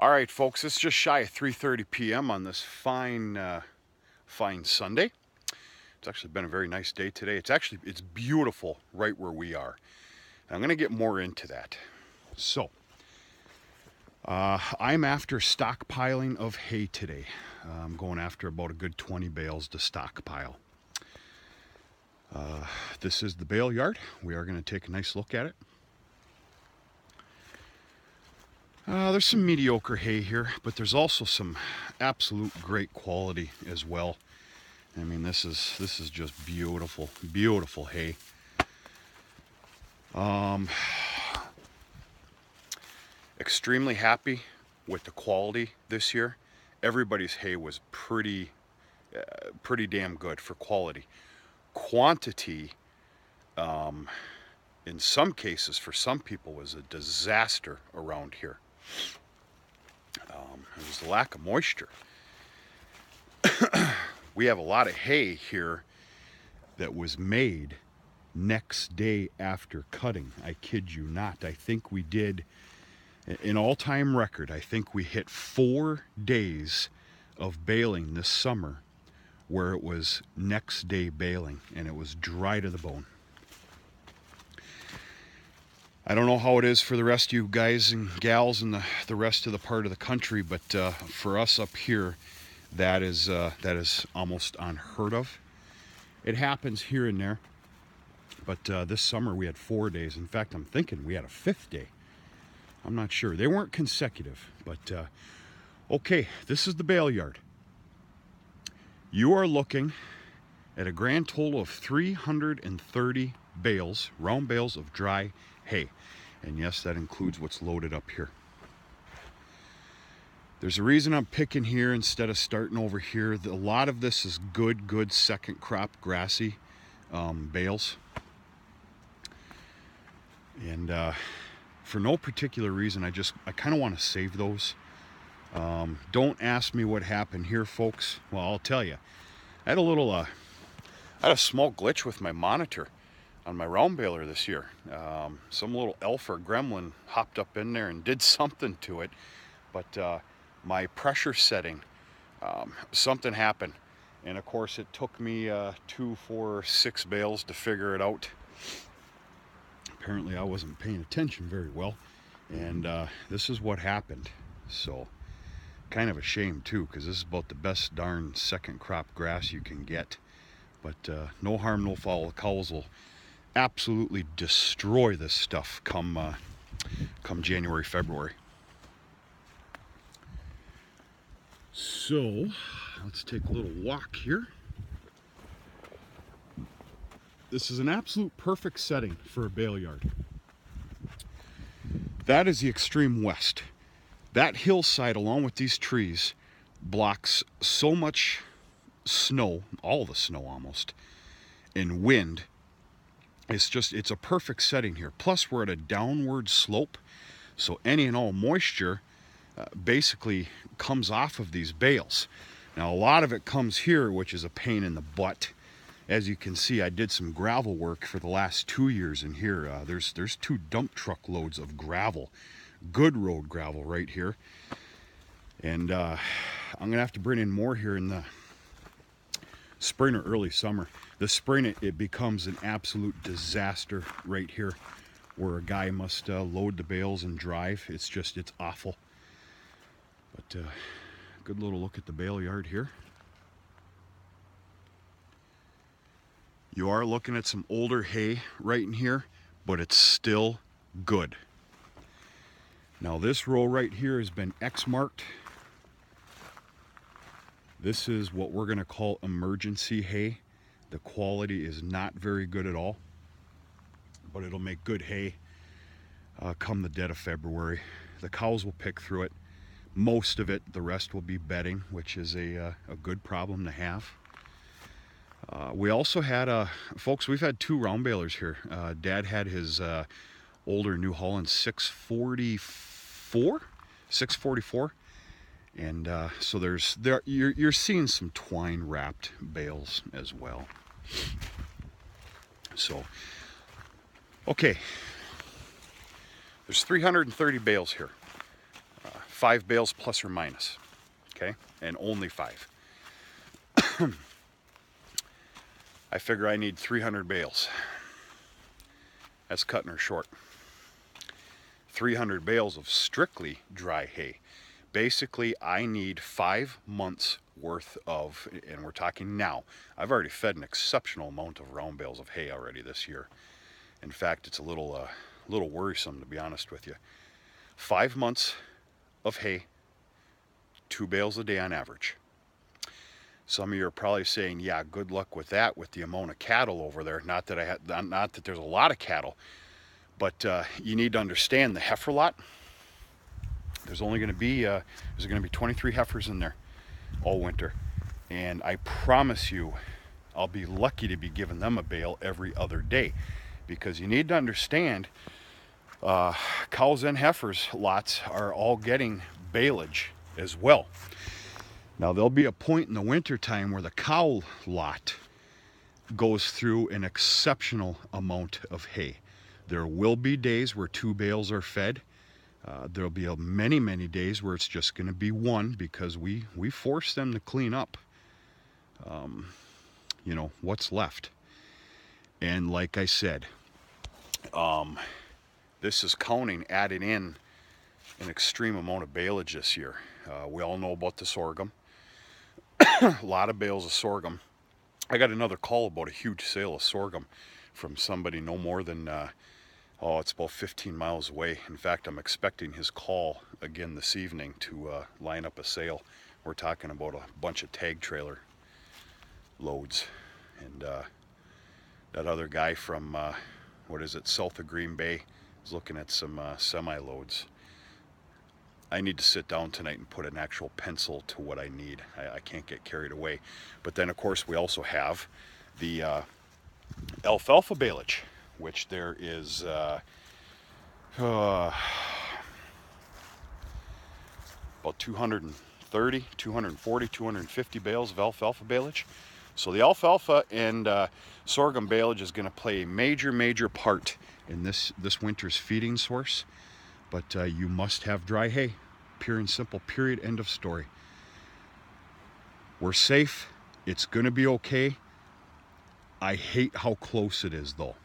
All right, folks, it's just shy of 3:30 p.m. on this fine Sunday. It's actually been a very nice day today. It's beautiful right where we are. And I'm going to get more into that. So, I'm after stockpiling of hay today. I'm going after about a good 20 bales to stockpile. This is the bale yard. We are going to take a nice look at it. There's some mediocre hay here, but there's also some absolute great quality as well. I mean, this is just beautiful, beautiful hay. Extremely happy with the quality this year. Everybody's hay was pretty damn good for quality. Quantity, in some cases, for some people, was a disaster around here. It was the lack of moisture. We have a lot of hay here that was made next day after cutting. I kid you not. I think we did an all-time record. I think we hit 4 days of baling this summer where it was next day baling and it was dry to the bone. I don't know how it is for the rest of you guys and gals in the rest of the part of the country, but for us up here, that is almost unheard of. It happens here and there, but this summer we had 4 days. In fact, I'm thinking we had a 5th day. I'm not sure. They weren't consecutive, but okay, this is the bale yard. You are looking at a grand total of 330 bales, round bales of dry hay. And yes, that includes what's loaded up here. There's a reason I'm picking here instead of starting over here. A lot of this is good second crop grassy bales. And for no particular reason, I kind of want to save those. Don't ask me what happened here, folks. Well, I'll tell you. I had a small glitch with my monitor on my round baler this year. Some little elf or gremlin hopped up in there and did something to it, but my pressure setting, something happened, and of course it took me 2, 4, 6 bales to figure it out. Apparently I wasn't paying attention very well, and this is what happened. So kind of a shame too, because this is about the best darn second crop grass you can get. But no harm, no foul. The cows will absolutely destroy this stuff come January, February. So let's take a little walk here. This is an absolute perfect setting for a bale yard. That is the extreme west. That hillside along with these trees blocks so much snow, all the snow almost, and wind. It's a perfect setting here. Plus we're at a downward slope, so any and all moisture basically comes off of these bales. Now a lot of it comes here, which is a pain in the butt. As you can see, I did some gravel work for the last 2 years in here. There's 2 dump truck loads of gravel, good road gravel right here. And I'm gonna have to bring in more here in the spring or early summer. The spring it becomes an absolute disaster right here, where a guy must load the bales and drive. It's awful. But good little look at the bale yard here. You are looking at some older hay right in here, but it's still good. Now this row right here has been X marked. This is what we're gonna call emergency hay. The quality is not very good at all, but it'll make good hay come the dead of February. The cows will pick through it. Most of it, the rest will be bedding, which is a good problem to have. We also had, folks, we've had 2 round balers here. Dad had his older New Holland 644, and so you're seeing some twine wrapped bales as well. So, okay, there's 330 bales here. 5 bales plus or minus, okay? And only 5. I figure I need 300 bales. That's cutting her short. 300 bales of strictly dry hay. Basically, I need 5 months worth of, and we're talking now, I've already fed an exceptional amount of round bales of hay already this year. In fact, it's a little worrisome, to be honest with you. 5 months of hay, 2 bales a day on average. Some of you are probably saying, yeah, good luck with that with the amount of cattle over there. Not that there's a lot of cattle, but you need to understand the heifer lot. There's only going to be 23 heifers in there all winter, and I promise you, I'll be lucky to be giving them a bale every other day, because you need to understand, cows and heifers lots are all getting baleage as well. Now, there'll be a point in the winter time where the cow lot goes through an exceptional amount of hay. There will be days where 2 bales are fed. There'll be many days where it's just going to be 1, because we force them to clean up, you know, what's left. And like I said, this is counting, added in an extreme amount of baleage this year. We all know about the sorghum. A lot of bales of sorghum. I got another call about a huge sale of sorghum from somebody no more than, it's about 15 miles away. In fact, I'm expecting his call again this evening to line up a sale. We're talking about a bunch of tag trailer loads. And that other guy from, south of Green Bay is looking at some semi-loads. I need to sit down tonight and put an actual pencil to what I need. I can't get carried away. But then, of course, we also have the alfalfa baleage, which there is about 230, 240, 250 bales of alfalfa baleage. So the alfalfa and sorghum baleage is going to play a major part in this winter's feeding source. But you must have dry hay, pure and simple, period, end of story. We're safe. It's going to be okay. I hate how close it is, though.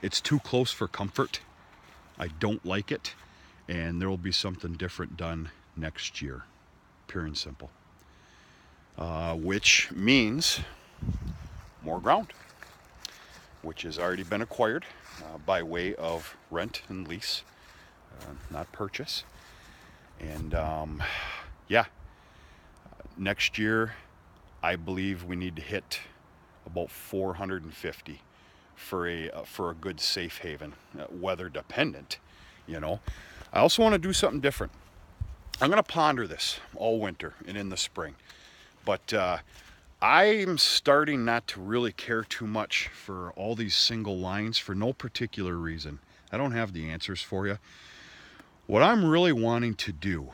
It's too close for comfort. I don't like it. And there will be something different done next year, pure and simple. Which means more ground, which has already been acquired by way of rent and lease, not purchase. And yeah, next year I believe we need to hit about 450 for a good safe haven, weather dependent, you know. I also want to do something different. I'm going to ponder this all winter and in the spring, but I'm starting not to really care too much for all these single lines for no particular reason. I don't have the answers for you. What I'm really wanting to do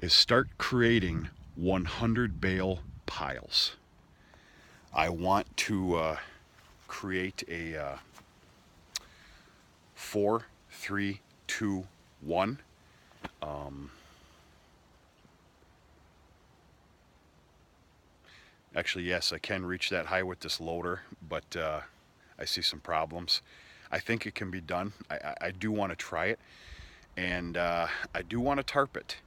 is start creating 100 bale piles. I want to create a 4, 3, 2, 1. Actually, yes, I can reach that high with this loader, but I see some problems. I think it can be done. I do want to try it, and I do want to tarp it.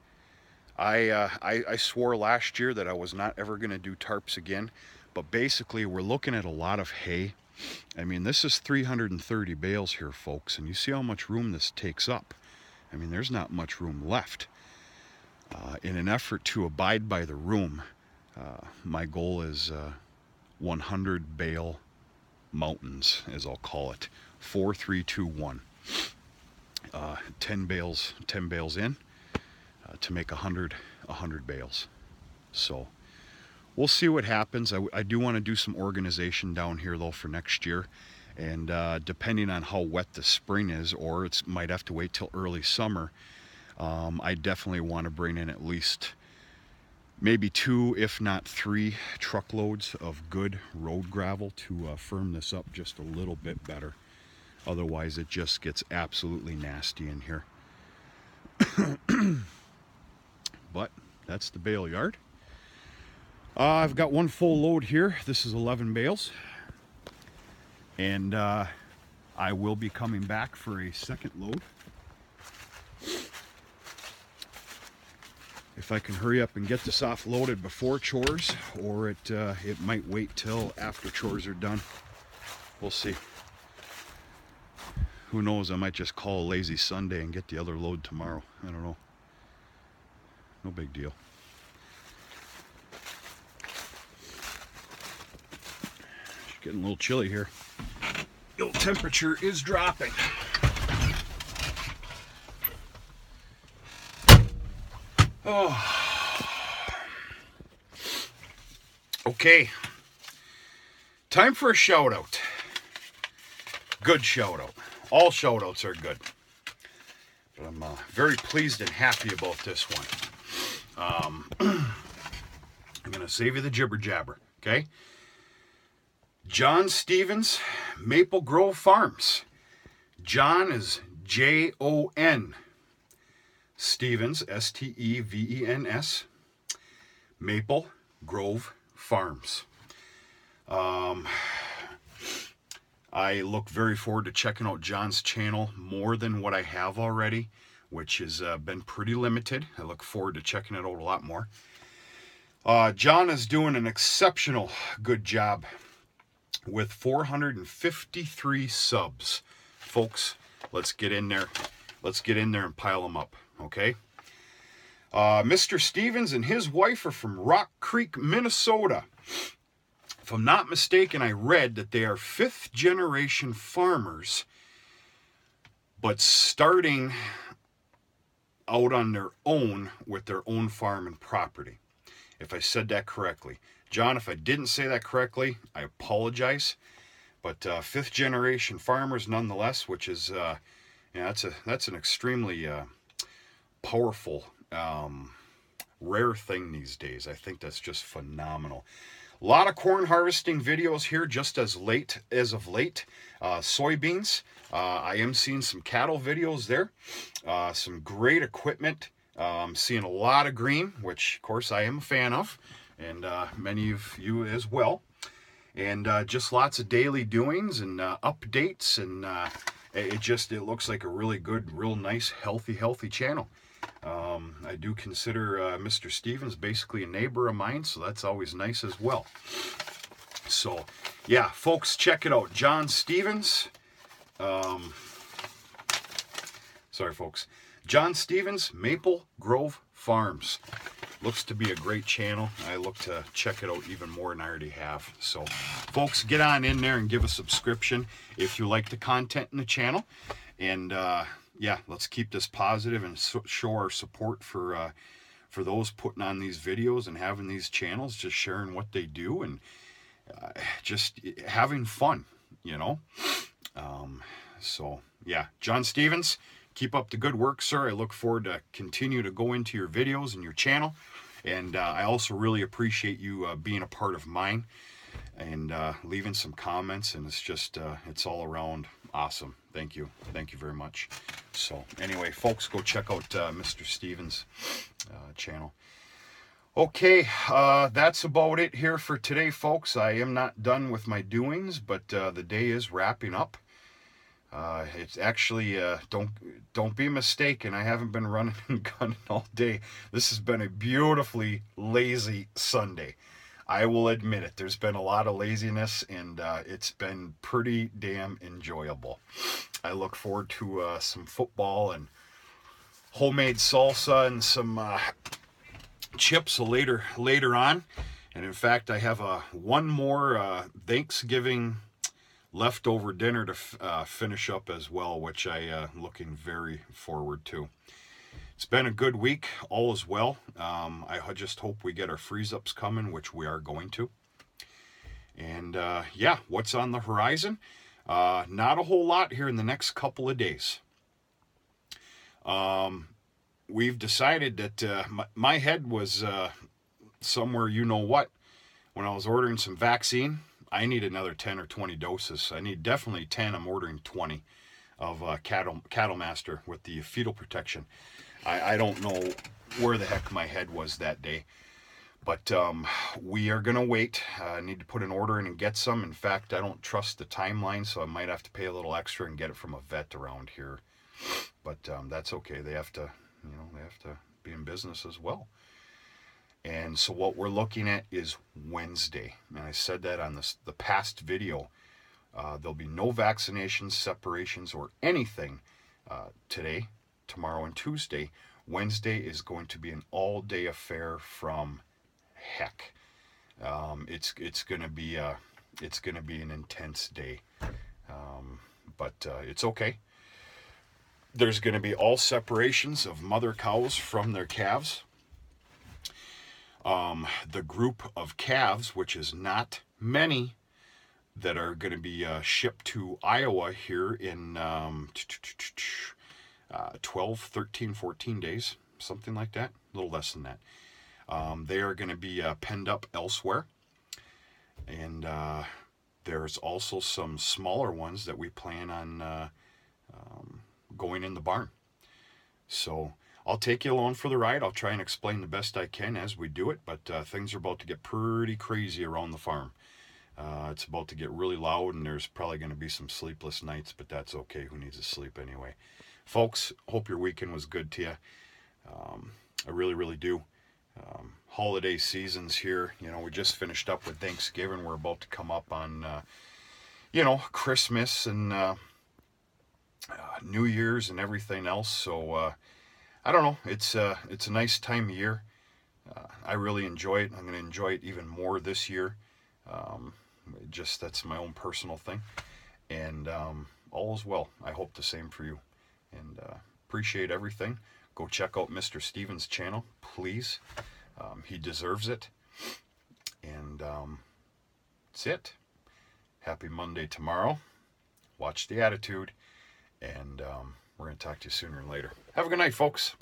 I swore last year that I was not ever going to do tarps again, but basically we're looking at a lot of hay. I mean, this is 330 bales here, folks, and you see how much room this takes up. I mean, there's not much room left. In an effort to abide by the room, my goal is 100 bale mountains, as I'll call it. 4, 3, 2, 1. 10 bales in to make 100 bales. So we'll see what happens. I do want to do some organization down here though for next year, and depending on how wet the spring is, or it might have to wait till early summer, I definitely want to bring in at least maybe 2, if not 3 truckloads of good road gravel to firm this up just a little bit better. Otherwise, it just gets absolutely nasty in here. But that's the bale yard. I've got one full load here. This is 11 bales. And I will be coming back for a second load. If I can hurry up and get this offloaded before chores, or it might wait till after chores are done. We'll see. Who knows, I might just call a lazy Sunday and get the other load tomorrow. I don't know. No big deal. It's getting a little chilly here. The old temperature is dropping. Oh. Okay. Time for a shout out. Good shout out. All shout outs are good. But I'm very pleased and happy about this one. I'm going to save you the jibber jabber. Okay. John Stevens, Maple Grove Farms. John is Jon. Stevens, Stevens. Maple Grove Farms. I look very forward to checking out John's channel more than what I have already, which has been pretty limited. I look forward to checking it out a lot more. John is doing an exceptional good job with 453 subs. Folks, let's get in there. Let's get in there and pile them up, okay? Mr. Stevens and his wife are from Rock Creek, Minnesota. If I'm not mistaken, I read that they are 5th generation farmers, but starting out on their own with their own farm and property. If I said that correctly. John, if I didn't say that correctly, I apologize. But 5th generation farmers nonetheless, which is, that's an extremely powerful, rare thing these days. I think that's just phenomenal. A lot of corn harvesting videos here just as of late. Soybeans. I am seeing some cattle videos there. Some great equipment. I'm seeing a lot of green, which of course I am a fan of, and many of you as well. And just lots of daily doings and updates, and it looks like a really good, real nice, healthy channel. I do consider Mr. Stevens basically a neighbor of mine, so that's always nice as well. So, yeah, folks, check it out. John Stevens. Sorry, folks. John Stevens, Maple Grove Farms. Looks to be a great channel. I look to check it out even more than I already have. So, folks, get on in there and give a subscription if you like the content in the channel. And, yeah, let's keep this positive and show our support for those putting on these videos and having these channels, just sharing what they do and just having fun, you know. So, yeah, John Stevens, keep up the good work, sir. I look forward to continue to go into your videos and your channel. And I also really appreciate you being a part of mine and leaving some comments. And it's just, it's all around awesome. Thank you. Thank you very much. So anyway, folks, go check out Mr. Stevens' channel. Okay, that's about it here for today, folks. I am not done with my doings, but the day is wrapping up. It's actually, don't be mistaken, I haven't been running and gunning all day. This has been a beautifully lazy Sunday. I will admit it. There's been a lot of laziness, and it's been pretty damn enjoyable. I look forward to some football and homemade salsa and some chips later on. And in fact, I have one more Thanksgiving leftover dinner to finish up as well, which I'm looking very forward to. It's been a good week, all is well. I just hope we get our freeze-ups coming, which we are going to. And yeah, what's on the horizon? Not a whole lot here in the next couple of days. We've decided that my head was somewhere you know what when I was ordering some vaccine. I need another 10 or 20 doses. I need definitely 10. I'm ordering 20 of Cattle Master with the fetal protection. I don't know where the heck my head was that day. But we are going to wait. I need to put an order in and get some. In fact, I don't trust the timeline, so I might have to pay a little extra and get it from a vet around here. But that's okay. They have to, they have to be in business as well. And so what we're looking at is Wednesday. And I said that on the past video. There'll be no vaccinations, separations, or anything today, tomorrow, and Tuesday. Wednesday is going to be an all-day affair from heck. It's gonna be an intense day, but it's okay. There's gonna be all separations of mother cows from their calves. The group of calves, which is not many, that are going to be shipped to Iowa here in 12, 13, 14 days, something like that, a little less than that. They are going to be penned up elsewhere. And there's also some smaller ones that we plan on going in the barn. So I'll take you along for the ride. I'll try and explain the best I can as we do it, but things are about to get pretty crazy around the farm. It's about to get really loud, and there's probably going to be some sleepless nights, but that's okay. Who needs to sleep anyway? Folks, hope your weekend was good to you. I really, really do. Holiday seasons here. We just finished up with Thanksgiving. We're about to come up on, Christmas and New Year's and everything else. So I don't know. It's a nice time of year. I really enjoy it. I'm going to enjoy it even more this year. That's my own personal thing. And all is well. I hope the same for you. And appreciate everything. Go check out Mr. Stevens' channel, please. He deserves it. And that's it. Happy Monday tomorrow. Watch the attitude. And we're going to talk to you sooner and later. Have a good night, folks.